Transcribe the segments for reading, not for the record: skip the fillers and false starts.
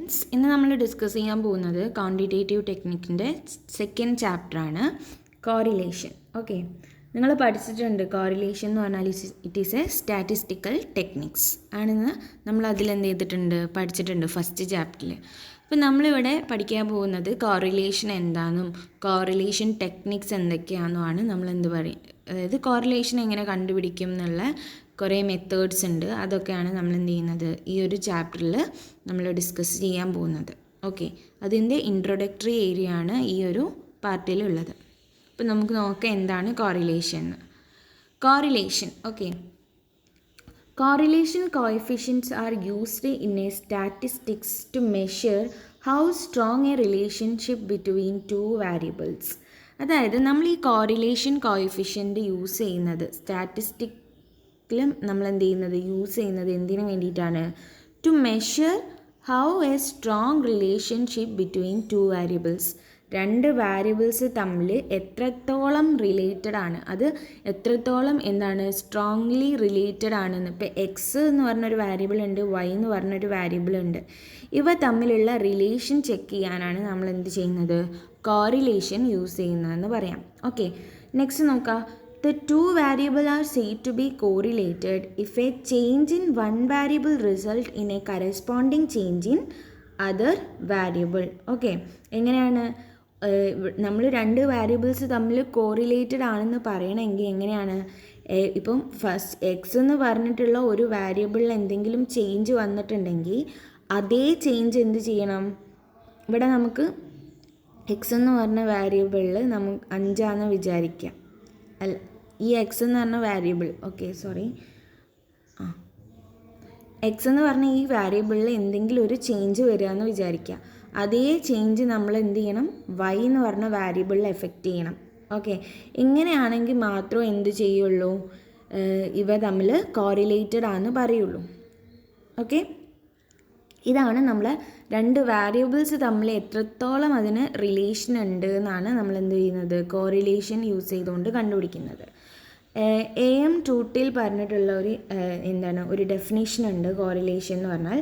Students, ഇന്ന് നമ്മൾ discuss ചെയ്യാൻ പോകുന്നത് ക്വാണ്ടിറ്റേറ്റീവ് ടെക്നിക്കിൻ്റെ സെക്കൻഡ് ചാപ്റ്ററാണ് കോറിലേഷൻ. ഓക്കെ, നിങ്ങൾ പഠിച്ചിട്ടുണ്ട് കോറിലേഷൻ എന്ന് പറഞ്ഞാൽ it is A statistical techniques ആണെന്ന് നമ്മൾ അതിലെന്ത് ചെയ്തിട്ടുണ്ട്, പഠിച്ചിട്ടുണ്ട് ഫസ്റ്റ് ചാപ്റ്ററിൽ. അപ്പോൾ നമ്മളിവിടെ പഠിക്കാൻ പോകുന്നത് കോറിലേഷൻ എന്താണെന്നും കോറിലേഷൻ ടെക്നിക്സ് എന്തൊക്കെയാണെന്നുമാണ് നമ്മൾ എന്ത് പറയും, അതായത് കോറിലേഷൻ എങ്ങനെ കണ്ടുപിടിക്കും എന്നുള്ള കുറേ മെത്തേഡ്സ് ഉണ്ട്. അതൊക്കെയാണ് നമ്മൾ എന്ത് ചെയ്യുന്നത് ഈ ഒരു ചാപ്റ്ററിൽ നമ്മൾ ഡിസ്കസ് ചെയ്യാൻ പോകുന്നത്. ഓക്കെ, അതിൻ്റെ ഇൻട്രൊഡക്ടറി ഏരിയ ആണ് ഈ ഒരു പാർട്ടിലുള്ളത്. അപ്പോൾ നമുക്ക് നോക്കാം എന്താണ് കോറിലേഷൻ എന്ന്. Correlation, okay, correlation coefficients are used in a statistics to measure how strong a relationship between two variables. അതായത് നമ്മൾ ഈ കോറിലേഷൻ കോഎഫിഷ്യൻ്റ് യൂസ് ചെയ്യുന്നത് സ്റ്റാറ്റിസ്റ്റിക്കിലും നമ്മൾ എന്ത് ചെയ്യുന്നത് യൂസ് ചെയ്യുന്നത് എന്തിനു വേണ്ടിയിട്ടാണ്? To measure how a strong relationship between two variables. രണ്ട് വാരിയബിൾസ് തമ്മിൽ എത്രത്തോളം റിലേറ്റഡ് ആണ്, അത് എത്രത്തോളം എന്താണ് സ്ട്രോങ്ലി റിലേറ്റഡ് ആണെന്ന്. ഇപ്പോൾ എക്സ് എന്ന് പറഞ്ഞൊരു വാരിയബിൾ ഉണ്ട്, വൈ എന്ന് പറഞ്ഞൊരു വാരിയബിൾ ഉണ്ട്. ഇവ തമ്മിലുള്ള റിലേഷൻ ചെക്ക് ചെയ്യാനാണ് നമ്മൾ എന്ത് ചെയ്യുന്നത്, കോറിലേഷൻ യൂസ് ചെയ്യുന്നതെന്ന് പറയാം. ഓക്കെ, നെക്സ്റ്റ് നോക്കാം. The two variables are said to be correlated if a change in one variable result in a corresponding change in other variable. Okay, എങ്ങനെയാണ് നമ്മൾ രണ്ട് വാരിയബിൾസ് തമ്മിൽ കോറിലേറ്റഡ് ആണെന്ന് പറയണമെങ്കിൽ എങ്ങനെയാണ്? ഇപ്പം ഫസ്റ്റ് എക്സ് എന്ന് പറഞ്ഞിട്ടുള്ള ഒരു വാരിയബിളിൽ എന്തെങ്കിലും ചേഞ്ച് വന്നിട്ടുണ്ടെങ്കിൽ അതേ ചേഞ്ച് എന്ത് ചെയ്യണം? ഇവിടെ നമുക്ക് എക്സ് എന്ന് പറഞ്ഞ വാരിയബിളിൽ നമുക്ക് 5 വിചാരിക്കാം. അല്ല, ഈ എക്സ് എന്ന് പറഞ്ഞ വാരിയബിൾ, ഓക്കെ സോറി, എക്സ് എന്ന് പറഞ്ഞ ഈ വാരിയബിളിൽ എന്തെങ്കിലും ഒരു ചേഞ്ച് വരിക എന്ന് വിചാരിക്കുക. അതേ ചേഞ്ച് നമ്മൾ എന്ത് ചെയ്യണം? വൈ എന്ന് പറഞ്ഞ വാരിയബിളിൽ എഫക്റ്റ് ചെയ്യണം. ഓക്കെ, ഇങ്ങനെയാണെങ്കിൽ മാത്രമേ എന്ത് ചെയ്യുള്ളൂ, ഇവ തമ്മിൽ കോറിലേറ്റഡ് ആണെന്ന് പറയുള്ളൂ. ഓക്കെ, ഇതാണ് നമ്മൾ രണ്ട് വാരിയബിൾസ് തമ്മിൽ എത്രത്തോളം അതിന് റിലേഷൻ ഉണ്ട് എന്നാണ് നമ്മൾ എന്ത് ചെയ്യുന്നത്, കോറിലേഷൻ യൂസ് ചെയ്തുകൊണ്ട് കണ്ടുപിടിക്കുന്നത്. AM ടൂട്ടിൽ പറഞ്ഞിട്ടുള്ള ഒരു ഡെഫിനേഷൻ ഉണ്ട് കോറിലേഷൻ എന്ന് പറഞ്ഞാൽ,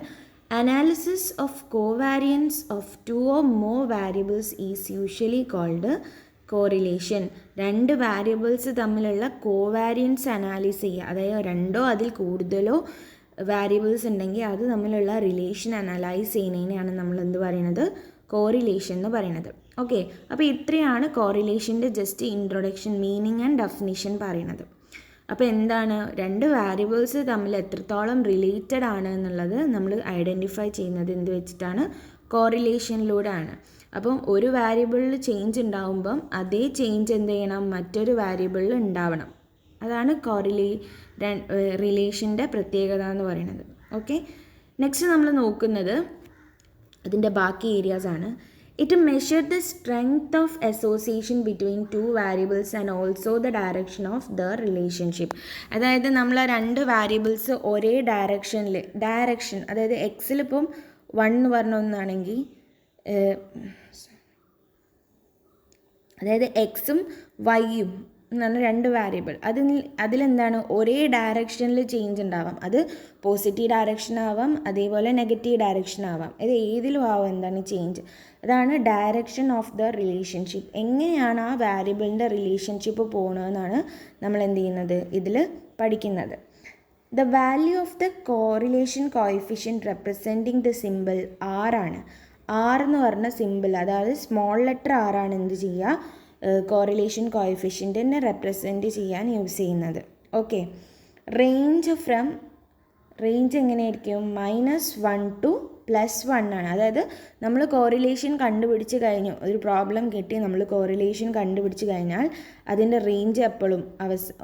analysis of covariance of 2 or more variables is usually called correlation. രണ്ട് വാരിയബിൾസ് തമ്മിലുള്ള കോവാരിയൻസ് അനാലിസ് ചെയ്യുക, അതായത് 2 അതിൽ കൂടുതലോ വാരിയബിൾസ് ഉണ്ടെങ്കിൽ അത് തമ്മിലുള്ള റിലേഷൻ അനലൈസ് ചെയ്യുന്നതിനെയാണ് നമ്മൾ എന്ത് പറയുന്നത്, കോറിലേഷൻ എന്ന് പറയുന്നത്. ഓക്കെ, അപ്പോൾ ഇത്രയാണ് കോറിലേഷൻ്റെ just introduction, meaning and definition പറയുന്നത്. അപ്പോൾ എന്താണ്, രണ്ട് വാരിയബിൾസ് തമ്മിൽ എത്രത്തോളം റിലേറ്റഡ് ആണ് എന്നുള്ളത് നമ്മൾ ഐഡൻറ്റിഫൈ ചെയ്യുന്നത് എന്ത് വെച്ചിട്ടാണ്, കോറിലേഷനിലൂടെ ആണ്. അപ്പം ഒരു വാരിയബിളിൽ ചേഞ്ച് ഉണ്ടാകുമ്പം അതേ ചേഞ്ച് എന്ത് ചെയ്യണം, മറ്റൊരു വാരിയബിളിൽ ഉണ്ടാവണം. അതാണ് റിലേഷൻ്റെ പ്രത്യേകത എന്ന് പറയുന്നത്. ഓക്കെ, നെക്സ്റ്റ് നമ്മൾ നോക്കുന്നത് അതിൻ്റെ ബാക്കി ഏരിയാസാണ്. It measure the strength of association between two variables and also the direction of the relationship. അതായത് നമ്മൾ ആ രണ്ട് വാരിയബിൾസ് ഒരേ ഡയറക്ഷൻ, അതായത് എക്സിലിപ്പം 1 എന്ന് പറഞ്ഞ ഒന്നാണെങ്കിൽ, അതായത് എക്സും വൈയും എന്ന് പറഞ്ഞാൽ രണ്ട് വാരിയബിൾ, അതിലെന്താണ് ഒരേ ഡയറക്ഷനിൽ ചേഞ്ച് ഉണ്ടാവാം. അത് പോസിറ്റീവ് ഡയറക്ഷൻ ആവാം, അതേപോലെ നെഗറ്റീവ് ഡയറക്ഷൻ ആവാം. ഇത് ഏതിലും ആവാം എന്താണ് ചേഞ്ച്. അതാണ് ഡയറക്ഷൻ ഓഫ് ദ റിലേഷൻഷിപ്പ്. എങ്ങനെയാണ് ആ വാരിയബിളിൻ്റെ റിലേഷൻഷിപ്പ് പോകണമെന്നാണ് നമ്മൾ എന്ത് ചെയ്യുന്നത്, ഇതിൽ പഠിക്കുന്നത്. The value of the correlation coefficient representing the simple R ആണ്. R എന്ന് പറഞ്ഞ സിമ്പിൾ, അതായത് സ്മോൾ ലെറ്റർ R ആണ് എന്ത് ചെയ്യുക, കോറിലേഷൻ കോഎഫിഷ്യൻറ്റിനെ റെപ്രസെൻറ്റ് ചെയ്യാൻ യൂസ് ചെയ്യുന്നത്. ഓക്കെ, റേഞ്ച് എങ്ങനെയായിരിക്കും, -1 to +1 ആണ്. അതായത് നമ്മൾ കോറിലേഷൻ കണ്ടുപിടിച്ച് കഴിഞ്ഞു, ഒരു പ്രോബ്ലം കിട്ടി, നമ്മൾ കോറിലേഷൻ കണ്ടുപിടിച്ച് കഴിഞ്ഞാൽ അതിൻ്റെ റേഞ്ച് എപ്പോഴും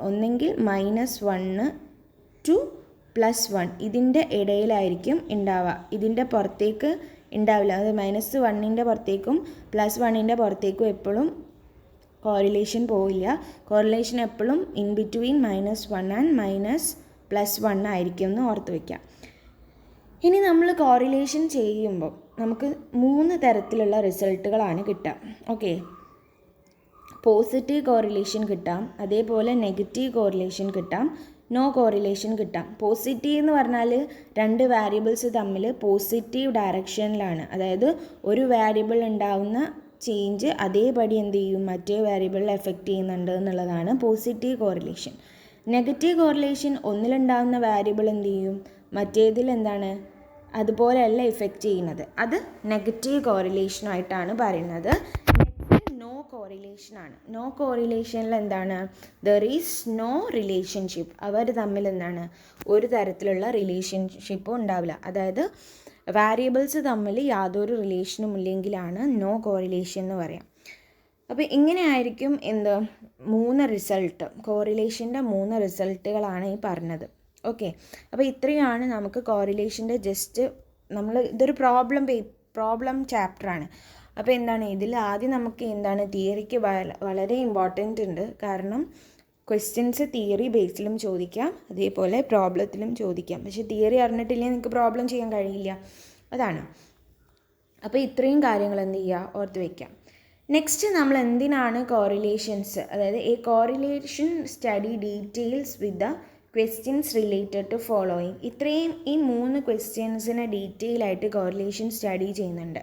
ഒന്നെങ്കിൽ -1 to +1 ഇതിൻ്റെ ഇടയിലായിരിക്കും ഉണ്ടാവുക. ഇതിൻ്റെ പുറത്തേക്ക് ഉണ്ടാവില്ല. അത് -1ൻ്റെ പുറത്തേക്കും +1ൻ്റെ പുറത്തേക്കും എപ്പോഴും കോറിലേഷൻ പോവില്ല. കോറിലേഷൻ എപ്പോഴും ഇൻ ബിറ്റ്വീൻ -1 ആൻഡ് -+1 ആയിരിക്കും എന്ന് ഓർത്ത് വയ്ക്കാം. ഇനി നമ്മൾ കോറിലേഷൻ ചെയ്യുമ്പോൾ നമുക്ക് 3 തരത്തിലുള്ള റിസൾട്ടുകളാണ് കിട്ടുക. ഓക്കെ, പോസിറ്റീവ് കോറിലേഷൻ കിട്ടാം, അതേപോലെ നെഗറ്റീവ് കോറിലേഷൻ കിട്ടാം, നോ കോറിലേഷൻ കിട്ടാം. പോസിറ്റീവ് എന്ന് പറഞ്ഞാൽ രണ്ട് വാരിയബിൾസ് തമ്മിൽ പോസിറ്റീവ് ഡയറക്ഷനിലാണ്, അതായത് ഒരു വാരിയബിൾ ഉണ്ടാവുന്ന ചേഞ്ച് അതേപടി എന്ത് ചെയ്യും മറ്റേ വാരിയബിളിൽ എഫക്റ്റ് ചെയ്യുന്നുണ്ട് എന്നുള്ളതാണ് പോസിറ്റീവ് കോറിലേഷൻ. നെഗറ്റീവ് കോറിലേഷൻ ഒന്നിലുണ്ടാകുന്ന വാരിയബിൾ എന്ത് ചെയ്യും മറ്റേതിൽ എന്താണ് അതുപോലെയല്ല ഇഫക്റ്റ് ചെയ്യുന്നത്, അത് നെഗറ്റീവ് കോറിലേഷനായിട്ടാണ് പറയുന്നത്. നെക്സ്റ്റ് നോ കോറിലേഷനാണ്. നോ കോറിലേഷനിൽ എന്താണ് ദർ ഈസ് നോ റിലേഷൻഷിപ്പ്, അവർ തമ്മിൽ എന്താണ് ഒരു തരത്തിലുള്ള റിലേഷൻഷിപ്പും ഉണ്ടാവില്ല, അതായത് വാരിയബിൾസ് തമ്മിൽ യാതൊരു റിലേഷനും ഇല്ലെങ്കിലാണ് നോ കോറിലേഷൻ എന്ന് പറയാം. അപ്പോൾ ഇങ്ങനെയായിരിക്കും എന്ത് റിസൾട്ട്, കോറിലേഷൻ്റെ 3 റിസൾട്ടുകളാണ് ഈ പറഞ്ഞത്. ഓക്കെ, അപ്പോൾ ഇത്രയാണ് നമുക്ക് കോറിലേഷൻ്റെ ജസ്റ്റ് ഇതൊരു പ്രോബ്ലം ചാപ്റ്ററാണ്. അപ്പോൾ എന്താണ് ഇതിൽ ആദ്യം നമുക്ക് എന്താണ് തിയറിക്ക് വളരെ ഇമ്പോർട്ടൻ്റ് ഉണ്ട്, കാരണം ക്വസ്റ്റ്യൻസ് തിയറി ബേസിലും ചോദിക്കാം അതേപോലെ പ്രോബ്ലത്തിലും ചോദിക്കാം. പക്ഷേ തിയറി അറിഞ്ഞിട്ടില്ലെങ്കിൽ നിങ്ങൾക്ക് പ്രോബ്ലം ചെയ്യാൻ കഴിയില്ല, അതാണ്. അപ്പോൾ ഇത്രയും കാര്യങ്ങൾ എന്ത് ചെയ്യുക ഓർത്ത് വയ്ക്കാം. നെക്സ്റ്റ് നമ്മൾ എന്തിനാണ് കോറിലേഷൻസ്, അതായത് a correlation study details with the questions related to following. ഇത്രയും ഈ 3 ക്വസ്റ്റ്യൻസിനെ ഡീറ്റെയിൽ ആയിട്ട് കോറിലേഷൻ സ്റ്റഡി ചെയ്യുന്നുണ്ട്.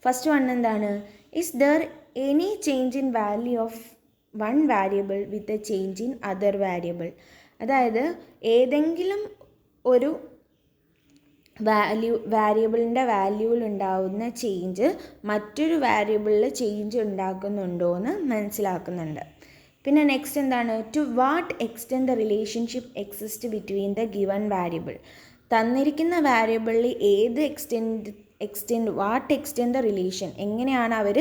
ഫസ്റ്റ് വൺ എന്താണ്, is there any change in value of one variable with a change in other variable. അതായത് ഏതെങ്കിലും ഒരു വാരിയബിളിൻ്റെ വാല്യൂവിൽ ഉണ്ടാകുന്ന ചേഞ്ച് മറ്റൊരു വാരിയബിളിൽ ചേഞ്ച് ഉണ്ടാക്കുന്നുണ്ടോ എന്ന് മനസ്സിലാക്കുന്നുണ്ട്. പിന്നെ നെക്സ്റ്റ് എന്താണ്, to what extend the relationship exist between the given variable. തന്നിരിക്കുന്ന വാരിയബിളിൽ ഏത് വാട്ട് എക്സ്റ്റെൻഡ് ദ റിലേഷൻ, എങ്ങനെയാണ് അവർ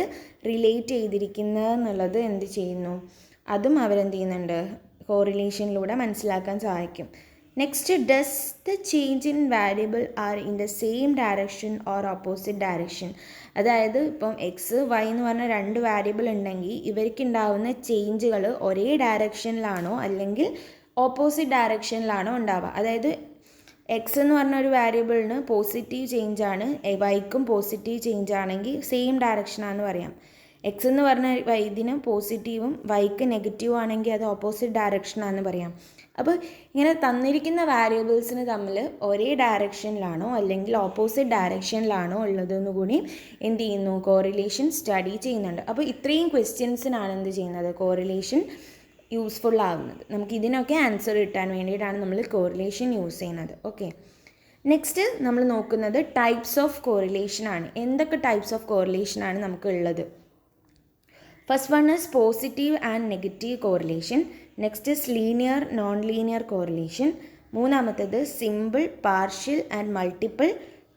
റിലേറ്റ് ചെയ്തിരിക്കുന്നത് എന്നുള്ളത് എന്ത് ചെയ്യുന്നു, അതും അവരെന്ത് ചെയ്യുന്നുണ്ട് കോറിലേഷനിലൂടെ മനസ്സിലാക്കാൻ സഹായിക്കും. Next, does the change in variable are in the same direction or opposite direction. അതായത് ഇപ്പം എക്സ് വൈ എന്ന് പറഞ്ഞ 2 വാരിയബിൾ ഉണ്ടെങ്കിൽ ഇവർക്കുണ്ടാവുന്ന ചേഞ്ചുകൾ ഒരേ ഡയറക്ഷനിലാണോ അല്ലെങ്കിൽ ഓപ്പോസിറ്റ് ഡയറക്ഷനിലാണോ ഉണ്ടാവുക. അതായത് എക്സ് എന്ന് പറഞ്ഞ ഒരു വാരിയബിളിന് പോസിറ്റീവ് ചേഞ്ചാണ്, വൈക്കും പോസിറ്റീവ് ചേഞ്ച് ആണെങ്കിൽ സെയിം ഡയറക്ഷനാണെന്ന് പറയാം. എക്സ് എന്ന് പറഞ്ഞ ഇതിന് പോസിറ്റീവും വൈക്ക് നെഗറ്റീവും ആണെങ്കിൽ അത് ഓപ്പോസിറ്റ് ഡയറക്ഷനാണെന്ന് പറയാം. അപ്പോൾ ഇങ്ങനെ തന്നിരിക്കുന്ന വാരിയബിൾസിന് തമ്മിൽ ഒരേ ഡയറക്ഷനിലാണോ അല്ലെങ്കിൽ ഓപ്പോസിറ്റ് ഡയറക്ഷനിലാണോ ഉള്ളതെന്ന് കൂടി എന്ത് ചെയ്യുന്നു കോറിലേഷൻ സ്റ്റഡി ചെയ്യുന്നുണ്ട്. അപ്പോൾ ഇത്രയും ക്വസ്റ്റ്യൻസിനാണ് എന്ത് ചെയ്യുന്നത് കോറിലേഷൻ യൂസ്ഫുൾ ആവുന്നത്. നമുക്ക് ഇതിനൊക്കെ ആൻസർ കിട്ടാൻ വേണ്ടിയിട്ടാണ് നമ്മൾ കോറിലേഷൻ യൂസ് ചെയ്യുന്നത്. ഓക്കെ, നെക്സ്റ്റ് നമ്മൾ നോക്കുന്നത് ടൈപ്സ് ഓഫ് കോറിലേഷൻ ആണ്. എന്തൊക്കെ ടൈപ്സ് ഓഫ് കോറിലേഷൻ ആണ് നമുക്ക് ഉള്ളത്? First one is positive and negative correlation. Next is linear non linear correlation. മൂന്നാമത്തേത് simple, partial and multiple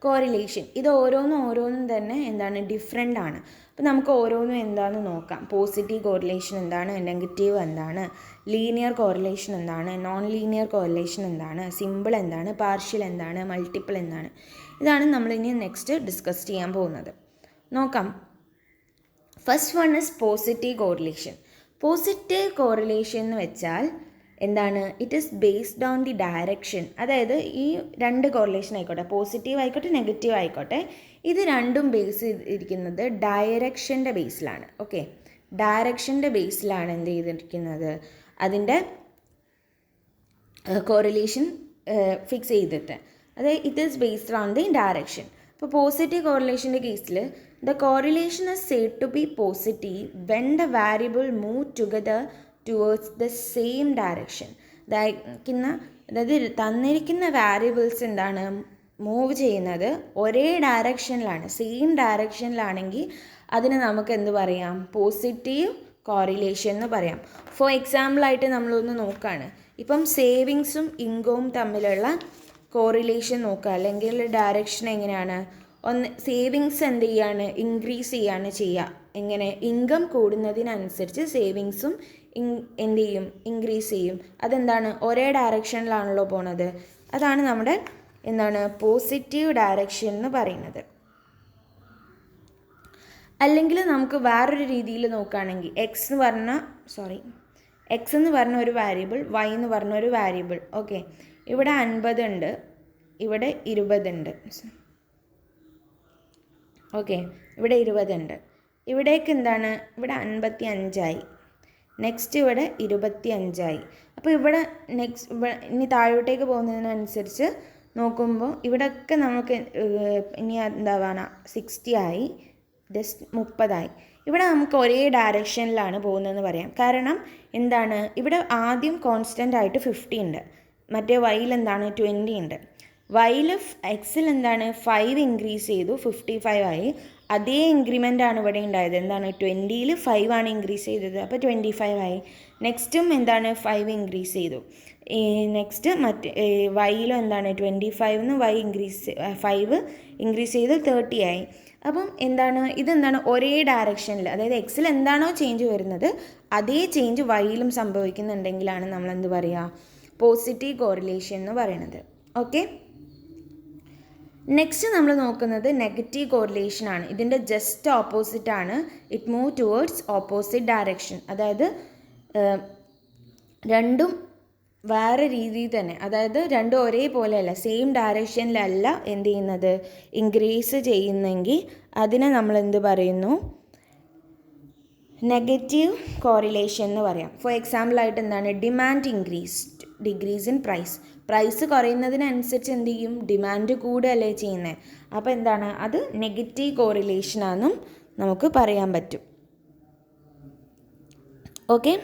correlation. ഇത് ഓരോന്നും തന്നെ എന്താണ് ഡിഫറെൻ്റ് ആണ്. അപ്പോൾ നമുക്ക് ഓരോന്നും എന്താണെന്ന് നോക്കാം. പോസിറ്റീവ് കോറിലേഷൻ എന്താണ്, നെഗറ്റീവ് എന്താണ്, ലീനിയർ കോറിലേഷൻ എന്താണ്, നോൺ ലീനിയർ കോറിലേഷൻ എന്താണ്, സിമ്പിൾ എന്താണ്, പാർഷ്യൽ എന്താണ്, മൾട്ടിപ്പിൾ എന്താണ്. ഇതാണ് നമ്മളിനി നെക്സ്റ്റ് ഡിസ്കസ് ചെയ്യാൻ പോകുന്നത്. നോക്കാം. First one is positive correlation. Positive correlation എന്ന് വെച്ചാൽ എന്താണ്, it is based on the direction. അതായത് ഈ 2 കോറിലേഷൻ ആയിക്കോട്ടെ, പോസിറ്റീവ് ആയിക്കോട്ടെ നെഗറ്റീവ് ആയിക്കോട്ടെ, ഇത് രണ്ടും ബേസ് ചെയ്തിരിക്കുന്നത് ഡയറക്ഷൻ്റെ ബേസിലാണ്. ഓക്കെ, ഡയറക്ഷൻ്റെ ബേസിലാണ് എന്ത് ചെയ്തിരിക്കുന്നത്, അതിൻ്റെ കോറിലേഷൻ ഫിക്സ് ചെയ്തിട്ട്. അതായത് it is based on the direction. ഇപ്പോൾ പോസിറ്റീവ് കോറിലേഷൻ്റെ കേസിൽ the correlation is said to be positive when the variable move together towards the same direction. അതായത് തന്നിരിക്കുന്ന വാരിയബിൾസ് എന്താണ് മൂവ് ചെയ്യുന്നത് ഒരേ ഡയറക്ഷനിലാണ്, സെയിം ഡയറക്ഷനിലാണെങ്കിൽ അതിന് നമുക്ക് എന്ത് പറയാം, പോസിറ്റീവ് കോറിലേഷൻ എന്ന് പറയാം. ഫോർ എക്സാമ്പിളായിട്ട് നമ്മളൊന്ന് നോക്കുകയാണ്. ഇപ്പം സേവിങ്സും ഇൻകവും തമ്മിലുള്ള കോറിലേഷൻ നോക്കുക, അല്ലെങ്കിൽ ഡയറക്ഷൻ എങ്ങനെയാണ്. സേവിങ്സ് എന്ത് ചെയ്യാണ്, ഇൻക്രീസ് ചെയ്യാണ് ചെയ്യുക. എങ്ങനെ, ഇൻകം കൂടുന്നതിനനുസരിച്ച് സേവിങ്സും എന്ത് ചെയ്യും, ഇൻക്രീസ് ചെയ്യും. അതെന്താണ്, ഒരേ ഡയറക്ഷനിലാണല്ലോ പോണത്. അതാണ് നമ്മുടെ എന്താണ് പോസിറ്റീവ് ഡയറക്ഷൻ എന്ന് പറയുന്നത്. അല്ലെങ്കിൽ നമുക്ക് വേറൊരു രീതിയിൽ നോക്കുകയാണെങ്കിൽ എക്സ് എന്ന് പറഞ്ഞ ഒരു വാരിയബിൾ, വൈ എന്ന് പറഞ്ഞ ഒരു വാരിയബിൾ. ഓക്കെ, ഇവിടെ 50 ഉണ്ട്, ഇവിടെ 20 ഉണ്ട്. ഓക്കെ, ഇവിടെ 20 ഉണ്ട്. ഇവിടേക്ക് എന്താണ്, ഇവിടെ 55 ആയി. നെക്സ്റ്റ് ഇവിടെ 25 അപ്പോൾ ഇവിടെ നെക്സ്റ്റ് ഇനി താഴോട്ടേക്ക് പോകുന്നതിനനുസരിച്ച് നോക്കുമ്പോൾ ഇവിടെയൊക്കെ നമുക്ക് ഇനി എന്താവാന 60 ആയി, ജസ്റ്റ് 30 ഇവിടെ നമുക്ക് ഒരേ ഡയറക്ഷനിലാണ് പോകുന്നതെന്ന് പറയാം. കാരണം എന്താണ്, ഇവിടെ ആദ്യം കോൺസ്റ്റൻ്റ് ആയിട്ട് 50 ഉണ്ട്, മറ്റേ വൈയിൽ എന്താണ് 20 ഉണ്ട്. വൈയിൽ എക്സിൽ എന്താണ് 5 ഇൻക്രീസ് ചെയ്തു, 55 ആയി. അതേ ഇൻക്രിമെൻ്റ് ആണ് ഇവിടെ ഉണ്ടായത്. എന്താണ് 20ൽ 5 ആണ് ഇൻക്രീസ് ചെയ്തത്, അപ്പോൾ 25 ആയി. നെക്സ്റ്റും എന്താണ് 5 ഇൻക്രീസ് ചെയ്തു. നെക്സ്റ്റ് മറ്റേ വൈയിലും എന്താണ് 25 5 ഇൻക്രീസ് ചെയ്ത് 30 ആയി. അപ്പം എന്താണ് ഇതെന്താണ് ഒരേ ഡയറക്ഷനിൽ, അതായത് എക്സിൽ എന്താണോ ചേഞ്ച് വരുന്നത് അതേ ചേഞ്ച് വൈയിലും സംഭവിക്കുന്നുണ്ടെങ്കിലാണ് നമ്മൾ എന്ത് പറയുക, പോസിറ്റീവ് കോറിലേഷൻ എന്ന് പറയുന്നത്. ഓക്കെ, നെക്സ്റ്റ് നമ്മൾ നോക്കുന്നത് നെഗറ്റീവ് കോറിലേഷൻ ആണ്. ഇതിൻ്റെ ജസ്റ്റ് ഓപ്പോസിറ്റ് ആണ്. It move towards opposite direction. അതായത് രണ്ടും വേറെ രീതിയിൽ തന്നെ, അതായത് രണ്ടും ഒരേപോലെയല്ല, സെയിം ഡയറക്ഷനിലല്ല എന്ത് ചെയ്യുന്നത്, ഇൻക്രീസ് ചെയ്യുന്നെങ്കിൽ അതിനെ നമ്മൾ എന്ത് പറയുന്നു, നെഗറ്റീവ് കോറിലേഷൻ എന്ന് പറയാം. ഫോർ എക്സാമ്പിളായിട്ട് എന്താണ്, ഡിമാൻഡ് ഡിക്രീസ് ഇൻ പ്രൈസ് കുറയുന്നതിനനുസരിച്ച് എന്ത് ചെയ്യും, ഡിമാൻഡ് കൂടുകയല്ലേ ചെയ്യുന്നത്. അപ്പോൾ എന്താണ്, അത് നെഗറ്റീവ് കോറിലേഷനാണെന്നും നമുക്ക് പറയാൻ പറ്റും. ഓക്കെ,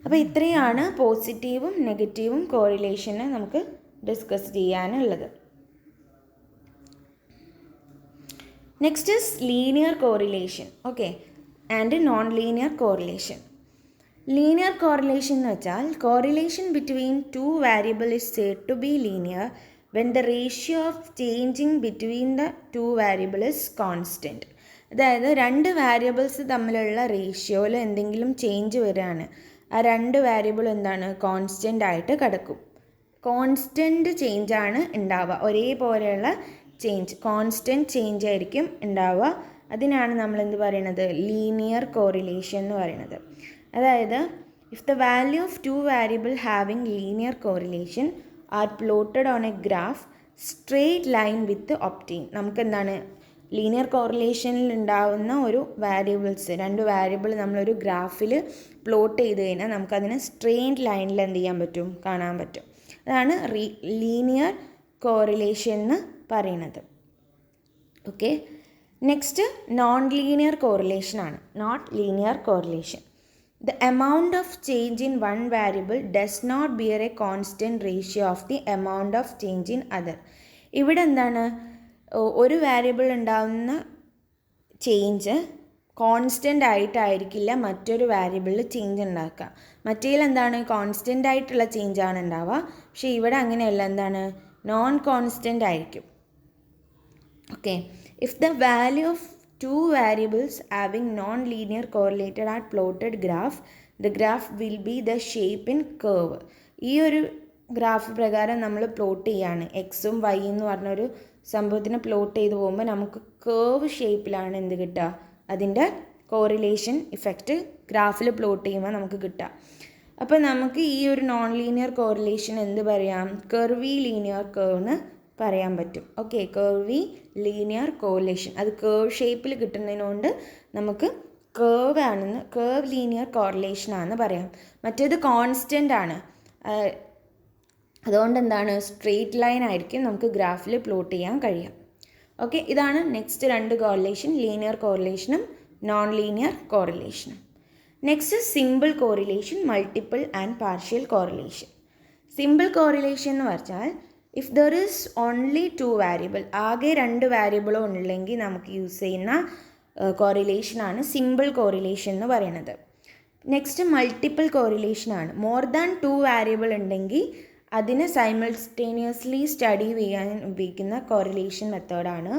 അപ്പോൾ ഇത്രയാണ് പോസിറ്റീവും നെഗറ്റീവും കോറിലേഷനെ നമുക്ക് ഡിസ്കസ് ചെയ്യാനുള്ളത്. Next is linear correlation. Okay, and non linear correlation. Linear correlation എന്ന് വെച്ചാൽ correlation between two variable is said to be linear when the ratio of changing between the two variable is constant. അതായത് രണ്ട് variables തമ്മിലുള്ള റേഷ്യോയിൽ എന്തെങ്കിലും change വരികയാണ്, ആ രണ്ട് variable എന്താണ് കോൺസ്റ്റൻ്റ് ആയിട്ട് കിടക്കും. കോൺസ്റ്റൻറ്റ് ചേഞ്ചാണ് ഉണ്ടാവുക, ഒരേപോലെയുള്ള ചേഞ്ച്, കോൺസ്റ്റൻറ്റ് ചേഞ്ച് ആയിരിക്കും ഉണ്ടാവുക. അതിനാണ് നമ്മൾ എന്ത് പറയുന്നത്, ലീനിയർ കോറിലേഷൻ എന്ന് പറയുന്നത്. അതായത് if the value of two variable having linear correlation are plotted on a graph straight line with obtain. നമുക്ക് എന്താണ് ലീനിയർ കോറിലേഷനിൽ ഉണ്ടാവുന്ന ഒരു വാരിയബിൾസ്, രണ്ട് വാരിയബിൾ നമ്മളൊരു ഗ്രാഫിൽ പ്ലോട്ട് ചെയ്ത് കഴിഞ്ഞാൽ നമുക്കതിനെ സ്ട്രെയിറ്റ് ലൈനിൽ എന്ത് ചെയ്യാൻ പറ്റും, കാണാൻ പറ്റും. അതാണ് ലീനിയർ കോറിലേഷൻ എന്ന് പറയുന്നത്. Okay, next non linear correlation ആണ്. Not linear correlation, the amount of change in one variable does not bear a constant ratio of the amount of change in other. ഇവിടെ എന്താണ്, ഒരു വേരിയബിൾ ഉണ്ടാകുന്ന change constant ആയിട്ടായിരിക്കില്ല മറ്റൊരു വേരിയബിളിൽ change ഉണ്ടാക്കുക. മറ്റേതിൽ എന്താണ് constant ആയിട്ടുള്ള ചേഞ്ചാണ് ഉണ്ടാവുക, പക്ഷേ ഇവിടെ അങ്ങനെയല്ല, എന്താണ് നോൺ കോൺസ്റ്റൻ്റ് ആയിരിക്കും. Okay, if the value of two variables having non-linear correlated are plotted graph, the graph will be the shape in curve. ഈ ഒരു ഗ്രാഫ് പ്രകാരം നമ്മൾ പ്ലോട്ട് ചെയ്യാണ്, എക്സും വൈ എന്ന് പറഞ്ഞൊരു സംഭവത്തിന് പ്ലോട്ട് ചെയ്ത് പോകുമ്പോൾ നമുക്ക് കേർവ് ഷേപ്പിലാണ് എന്ത് കിട്ടുക, അതിൻ്റെ കോറിലേഷൻ ഇഫക്റ്റ് ഗ്രാഫിൽ പ്ലോട്ട് ചെയ്യുമ്പോൾ നമുക്ക് കിട്ടുക. അപ്പോൾ നമുക്ക് ഈ ഒരു നോൺ ലീനിയർ കോറിലേഷൻ എന്ത് പറയാം, കർവി ലീനിയർ കർവ് എന്ന് പറയാൻ പറ്റും. ഓക്കെ, കർവി ലീനിയർ കോറിലേഷൻ, അത് കേർവ് ഷേപ്പിൽ കിട്ടുന്നതിനോണ്ട് നമുക്ക് കേർവ് ലീനിയർ കോറിലേഷൻ ആണെന്ന് പറയാം. മറ്റേത് കോൺസ്റ്റൻ്റ് ആണ്, അതുകൊണ്ട് എന്താണ് സ്ട്രെയിറ്റ് ലൈൻ ആയിരിക്കും നമുക്ക് ഗ്രാഫിൽ പ്ലോട്ട് ചെയ്യാൻ കഴിയാം. ഓക്കെ, ഇതാണ് നെക്സ്റ്റ് രണ്ട് കോറിലേഷൻ, ലീനിയർ കോറിലേഷനും നോൺ ലീനിയർ കോറിലേഷനും. Next simple correlation, multiple and partial correlation. Simple correlation എന്ന് പറഞ്ഞാൽ if there is only two variable, ആകെ രണ്ട് വേരിയബിളോ ഉണ്ടെങ്കിൽ നമുക്ക് യൂസ് ചെയ്യുന്ന കോറിലേഷനാണ് സിമ്പിൾ കോറിലേഷൻ എന്ന് പറയുന്നത്. നെക്സ്റ്റ് മൾട്ടിപ്പിൾ കോറിലേഷനാണ്. മോർ ദാൻ ടു വേരിയബിൾ ഉണ്ടെങ്കിൽ അതിനെ സൈമൾട്ടേനിയസ്ലി സ്റ്റഡി ചെയ്യാൻ ഉപയോഗിക്കുന്ന കോറിലേഷൻ മെത്തേഡാണ്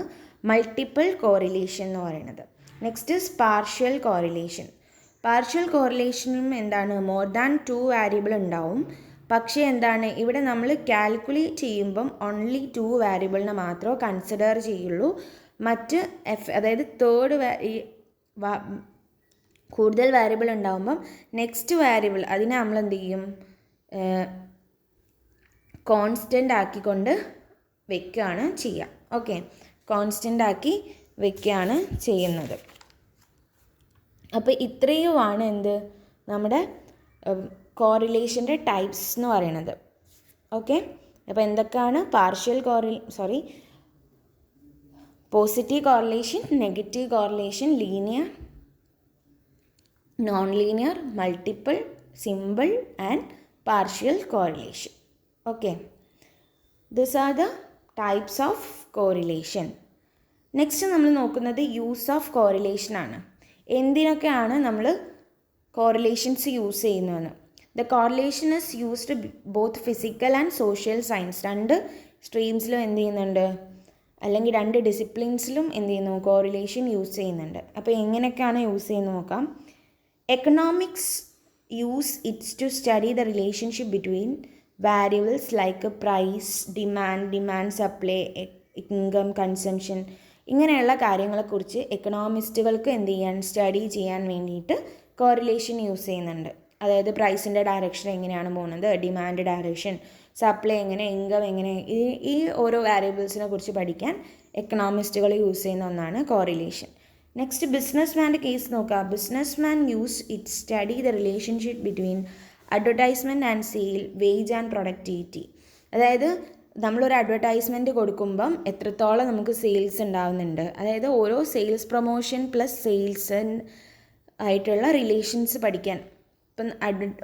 മൾട്ടിപ്പിൾ കോറിലേഷൻ എന്ന് പറയുന്നത്. Next is partial correlation. Partial കോറിലേഷനും എന്താണ്, മോർ ദാൻ ടു വേരിയബിൾ ഉണ്ടാവും, പക്ഷേ എന്താണ് ഇവിടെ നമ്മൾ കാൽക്കുലേറ്റ് ചെയ്യുമ്പം ഓൺലി ടു വേരിയബിളിനെ മാത്രമേ കൺസിഡർ ചെയ്യുള്ളൂ. മറ്റ് അതായത് കൂടുതൽ വേരിയബിൾ ഉണ്ടാകുമ്പം നെക്സ്റ്റ് വേരിയബിൾ അതിനെ നമ്മൾ എന്ത് ചെയ്യും, കോൺസ്റ്റൻ്റ് ആക്കിക്കൊണ്ട് വെക്കുകയാണ് ചെയ്യുക. ഓക്കെ, കോൺസ്റ്റൻ്റ് ആക്കി വെക്കുകയാണ് ചെയ്യുന്നത്. അപ്പോൾ ഇത്രയുമാണ് എന്ത് നമ്മുടെ കോറിലേഷൻ്റെ ടൈപ്സ് എന്ന് പറയുന്നത്. ഓക്കെ, അപ്പോൾ എന്തൊക്കെയാണ് positive correlation, negative correlation, linear, non linear, multiple, simple and partial correlation. Okay, this are the types of correlation. Next നമ്മൾ നോക്കുന്നത് യൂസ് ഓഫ് കോറിലേഷൻ ആണ്. എന്തിനൊക്കെയാണ് നമ്മൾ കോറിലേഷൻസ് യൂസ് ചെയ്യുന്നതെന്ന്. The correlation is used both physical and social science. രണ്ട് സ്ട്രീംസിലും എന്ത് ചെയ്യുന്നുണ്ട്, അല്ലെങ്കിൽ രണ്ട് ഡിസിപ്ലിൻസിലും എന്ത് ചെയ്യുന്നു, കോറിലേഷൻ യൂസ് ചെയ്യുന്നുണ്ട്. അപ്പോൾ എങ്ങനെയൊക്കെയാണ് യൂസ് ചെയ്യുന്നത് നോക്കാം. Economics use its to study the relationship between variables like price, demand supply, income, consumption, ഇങ്ങനെയുള്ള കാര്യങ്ങളെക്കുറിച്ച് എക്കണോമിസ്റ്റുകൾക്ക് എന്ത് സ്റ്റഡി ചെയ്യാൻ വേണ്ടിയിട്ട് കോറിലേഷൻ യൂസ് ചെയ്യുന്നുണ്ട്. അതായത് പ്രൈസിൻ്റെ ഡയറക്ഷൻ എങ്ങനെയാണ് പോകുന്നത്, ഡിമാൻഡ് ഡയറക്ഷൻ, സപ്ലൈ എങ്ങനെ, ഇൻകം എങ്ങനെ, ഈ ഓരോ വാരിയബിൾസിനെ കുറിച്ച് പഠിക്കാൻ എക്കണോമിസ്റ്റുകൾ യൂസ് ചെയ്യുന്ന ഒന്നാണ് കോറിലേഷൻ. നെക്സ്റ്റ് ബിസിനസ് മാൻ്റെ കേസ് നോക്കാം. Business man use it study the relationship between advertisement and sale, wage and productivity. അതായത് നമ്മളൊരു അഡ്വർടൈസ്മെൻറ്റ് കൊടുക്കുമ്പം എത്രത്തോളം നമുക്ക് സെയിൽസ് ഉണ്ടാകുന്നുണ്ട്, അതായത് ഓരോ സെയിൽസ് പ്രൊമോഷൻ പ്ലസ് സെയിൽസ് ആയിട്ടുള്ള റിലേഷൻസ് പഠിക്കാൻ. ഇപ്പം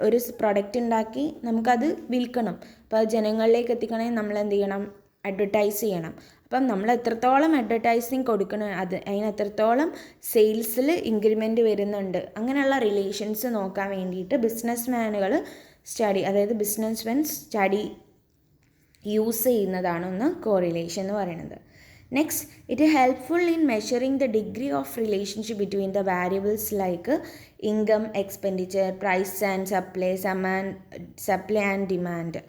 ഒരു പ്രൊഡക്റ്റ് ഉണ്ടാക്കി നമുക്കത് വിൽക്കണം, അപ്പോൾ അത് ജനങ്ങളിലേക്ക് എത്തിക്കണമെങ്കിൽ നമ്മൾ എന്ത് ചെയ്യണം, അഡ്വർടൈസ് ചെയ്യണം. അപ്പം നമ്മൾ എത്രത്തോളം അഡ്വർടൈസിങ് കൊടുക്കണം, അതിന് എത്രത്തോളം സെയിൽസിൽ ഇൻക്രിമെൻറ്റ് വരുന്നുണ്ട്, അങ്ങനെയുള്ള റിലേഷൻസ് നോക്കാൻ വേണ്ടിയിട്ട് ബിസിനസ് മാനുകൾ അതായത് ബിസിനസ് മെൻ സ്റ്റഡി യൂസ് ചെയ്യുന്നതാണ് ഒന്ന് കോറിലേഷൻ എന്ന് പറയുന്നത്. Next, it helpful in measuring the degree of relationship between the variables like income, expenditure, price and supply and demand.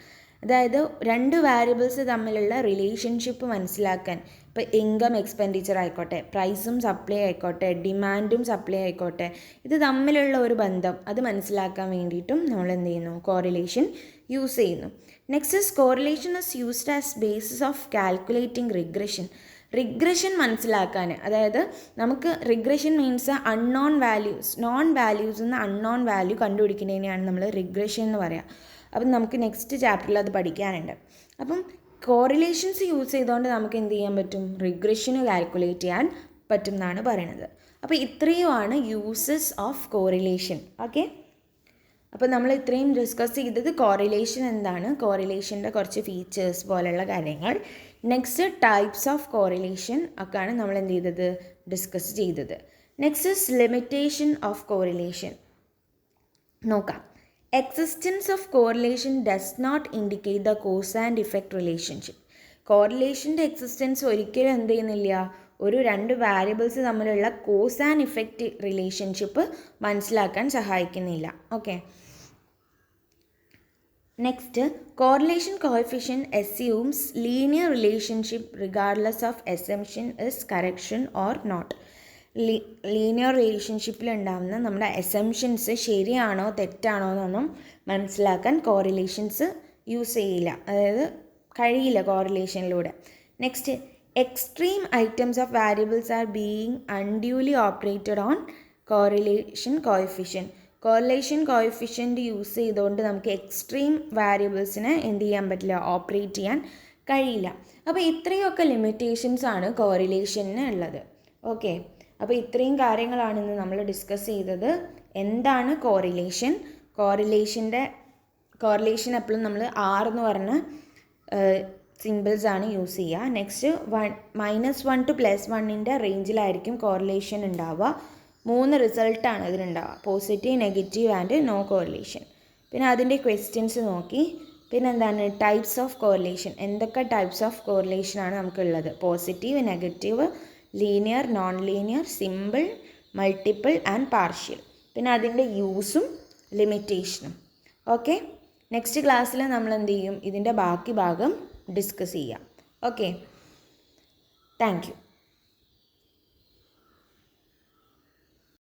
അതായത് രണ്ട് വാരിയബിൾസ് തമ്മിലുള്ള റിലേഷൻഷിപ്പ് മനസ്സിലാക്കാൻ, ഇപ്പോൾ ഇൻകം എക്സ്പെൻഡിച്ചർ ആയിക്കോട്ടെ, പ്രൈസും സപ്ലൈ ആയിക്കോട്ടെ, ഡിമാൻഡും സപ്ലൈ ആയിക്കോട്ടെ, ഇത് തമ്മിലുള്ള ഒരു ബന്ധം അത് മനസ്സിലാക്കാൻ വേണ്ടിയിട്ടും നമ്മൾ എന്ത് ചെയ്യുന്നു, കോറിലേഷൻ യൂസ് ചെയ്യുന്നു. Next is correlation is used as basis of calculating regression മനസ്സിലാക്കാൻ. അതായത് നമുക്ക് റിഗ്രഷൻ മീൻസ് നോൺ വാല്യൂസ് നിന്ന് അൺനോൺ വാല്യൂ കണ്ടുപിടിക്കുന്നതിനെയാണ് നമ്മൾ റിഗ്രഷൻ എന്ന് പറയുക. അപ്പം നമുക്ക് നെക്സ്റ്റ് ചാപ്റ്ററിൽ അത് പഠിക്കാനുണ്ട്. അപ്പം കോറിലേഷൻസ് യൂസ് ചെയ്തുകൊണ്ട് നമുക്ക് എന്ത് ചെയ്യാൻ പറ്റും, റിഗ്രഷന് കാൽക്കുലേറ്റ് ചെയ്യാൻ പറ്റും എന്നാണ് പറയുന്നത്. അപ്പോൾ ഇത്രയുമാണ് യൂസസ് ഓഫ് കോറിലേഷൻ. ഓക്കെ, അപ്പോൾ നമ്മൾ ഇത്രയും ഡിസ്കസ് ചെയ്തത് കോറിലേഷൻ എന്താണ്, കോറിലേഷൻ്റെ കുറച്ച് ഫീച്ചേഴ്സ് പോലെയുള്ള കാര്യങ്ങൾ. നെക്സ്റ്റ് ടൈപ്സ് ഓഫ് കോറിലേഷൻ ഒക്കെയാണ് നമ്മൾ എന്ത് ചെയ്തത്, ഡിസ്കസ് ചെയ്തത്. Next is limitation of correlation നോക്കാം. Existence of correlation does not indicate the cause and effect relationship. കോറിലേഷൻ്റെ എക്സിസ്റ്റൻസ് ഒരിക്കലും എന്ത് ചെയ്യുന്നില്ല, ഒരു രണ്ട് വാരിയബിൾസ് തമ്മിലുള്ള കോസ് ആൻഡ് ഇഫക്റ്റ് റിലേഷൻഷിപ്പ് മനസ്സിലാക്കാൻ സഹായിക്കുന്നില്ല. Okay, next, correlation coefficient assumes linear relationship regardless of assumption is correction or not. Linear റിലേഷൻഷിപ്പിൽ ഉണ്ടാകുന്ന നമ്മുടെ അസംഷൻസ് ശരിയാണോ തെറ്റാണോ എന്നൊന്നും മനസ്സിലാക്കാൻ കോറിലേഷൻസ് യൂസ് ചെയ്യില്ല, അതായത് കഴിയില്ല കോറിലേഷനിലൂടെ. Next, extreme items of variables are being unduly operated on correlation coefficient. Correlation coefficient use ചെയ്തുകൊണ്ട് നമുക്ക് എക്സ്ട്രീം വാരിയബിൾസിനെ എന്ത് ചെയ്യാൻ പറ്റില്ല, ഓപ്പറേറ്റ് ചെയ്യാൻ കഴിയില്ല. അപ്പോൾ ഇത്രയൊക്കെ ലിമിറ്റേഷൻസ് ആണ് കോറിലേഷന് ഉള്ളത്. ഓക്കെ, അപ്പോൾ ഇത്രയും കാര്യങ്ങളാണ് ഇന്ന് നമ്മൾ ഡിസ്കസ് ചെയ്തത്. എന്താണ് കോറിലേഷൻ, കോറിലേഷൻ എപ്പോഴും നമ്മൾ എന്ന് പറഞ്ഞ സിമ്പിൾസ് ആണ് യൂസ് ചെയ്യുക. നെക്സ്റ്റ് -1 to +1 റേഞ്ചിലായിരിക്കും കോറിലേഷൻ ഉണ്ടാവുക. 3 റിസൾട്ടാണ് ഇതിനുണ്ടാവുക, positive, negative and no correlation. പിന്നെ അതിൻ്റെ ക്വസ്റ്റ്യൻസ് നോക്കി. പിന്നെ എന്താണ് ടൈപ്സ് ഓഫ് കോറിലേഷൻ, എന്തൊക്കെ ടൈപ്സ് ഓഫ് കോറിലേഷനാണ് നമുക്കുള്ളത്, positive, negative, linear, non linear, simple, multiple and partial. പിന്നെ അതിൻ്റെ യൂസും ലിമിറ്റേഷനും. ഓക്കെ, നെക്സ്റ്റ് ക്ലാസ്സിൽ നമ്മൾ എന്ത് ചെയ്യും, ഇതിൻ്റെ ബാക്കി ഭാഗം ഡിസ്കസ് ചെയ്യാം. Okay, thank you.